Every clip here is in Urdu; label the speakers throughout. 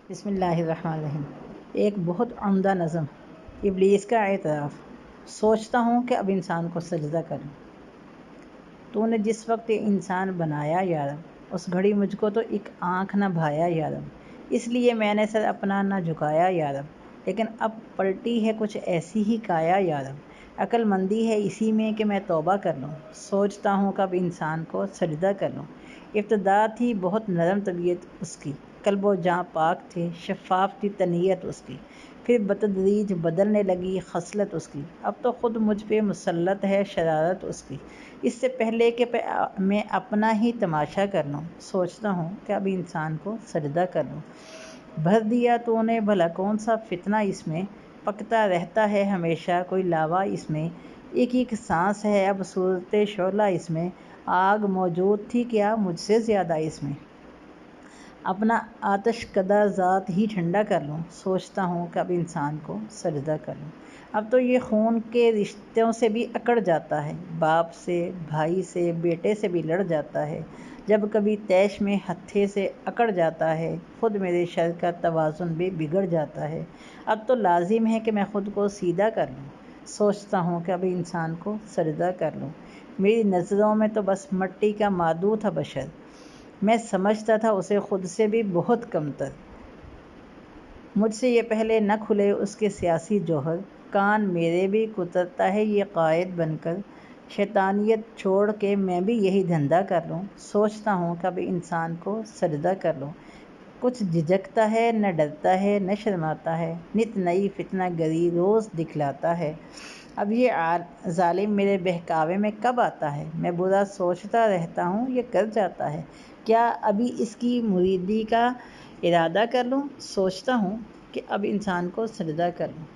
Speaker 1: بسم اللہ الرحمن الرحیم۔ ایک بہت عمدہ نظم، ابلیس کا اعتراف۔ سوچتا ہوں کہ اب انسان کو سجدہ کروں۔ تو نے جس وقت یہ انسان بنایا یا رب، اس گھڑی مجھ کو تو ایک آنکھ نہ بھایا یا رب، اس لیے میں نے سر اپنا نہ جھکایا یا رب، لیکن اب پلٹی ہے کچھ ایسی ہی کایا یا رب، عقل مندی ہے اسی میں کہ میں توبہ کر لوں، سوچتا ہوں کہ اب انسان کو سجدہ کر لوں۔ ابتدا تھی بہت نرم طبیعت اس کی، قلب و جاں پاک تھے، شفاف تھی طنیت اس کی، پھر بتدریج بدلنے لگی خصلت اس کی، اب تو خود مجھ پہ مسلط ہے شرارت اس کی، اس سے پہلے کہ میں اپنا ہی تماشا کر لوں، سوچتا ہوں کہ اب انسان کو سجدہ کر لوں۔ بھر دیا تو نے بھلا کون سا فتنہ اس میں، پکتا رہتا ہے ہمیشہ کوئی لاوا اس میں، ایک ایک سانس ہے اب صورت شعلہ اس میں، آگ موجود تھی کیا مجھ سے زیادہ اس میں، اپنا آتش کدہ ذات ہی ٹھنڈا کر لوں، سوچتا ہوں کہ اب انسان کو سجدہ کر لوں۔ اب تو یہ خون کے رشتوں سے بھی اکڑ جاتا ہے، باپ سے، بھائی سے، بیٹے سے بھی لڑ جاتا ہے، جب کبھی طیش میں ہتھے سے اکڑ جاتا ہے، خود میرے شر کا توازن بھی بگڑ جاتا ہے، اب تو لازم ہے کہ میں خود کو سیدھا کر لوں، سوچتا ہوں کہ اب انسان کو سجدہ کر لوں۔ میری نظروں میں تو بس مٹی کا مادو تھا بشر، میں سمجھتا تھا اسے خود سے بھی بہت کمتر، مجھ سے یہ پہلے نہ کھلے اس کے سیاسی جوہر، کان میرے بھی کترتا ہے یہ قائد بن کر، شیطانیت چھوڑ کے میں بھی یہی دھندا کر لوں، سوچتا ہوں کہ اب انسان کو سجدہ کر لوں۔ کچھ جھجکتا ہے نہ ڈرتا ہے نہ شرماتا ہے، نت نئی فتنہ گری روز دکھلاتا ہے، اب یہ ظالم میرے بہکاوے میں کب آتا ہے، میں برا سوچتا رہتا ہوں یہ کر جاتا ہے، کیا ابھی اس کی مریدی کا ارادہ کر لوں، سوچتا ہوں کہ اب انسان کو سجدہ کر لوں۔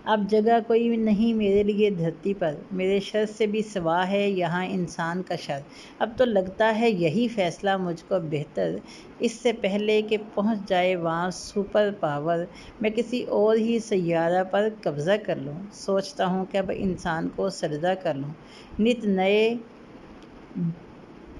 Speaker 1: اب جگہ کوئی نہیں میرے لیے دھرتی پر، میرے شر سے بھی سوا ہے یہاں انسان کا شر، اب تو لگتا ہے یہی فیصلہ مجھ کو بہتر، اس سے پہلے کہ پہنچ جائے وہاں سپر پاور، میں کسی اور ہی سیارہ پر قبضہ کر لوں، سوچتا ہوں کہ اب انسان کو سجدہ کر لوں۔ نت نئے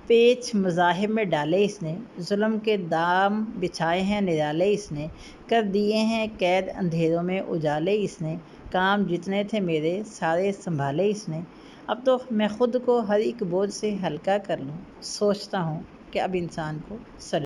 Speaker 1: پیچ مذاہب میں ڈالے اس نے، ظلم کے دام بچھائے ہیں نرالے اس نے، کر دیے ہیں قید اندھیروں میں اجالے اس نے، کام جتنے تھے میرے سارے سنبھالے اس نے، اب تو میں خود کو ہر ایک بوجھ سے ہلکا کر لوں، سوچتا ہوں کہ اب انسان کو سجدہ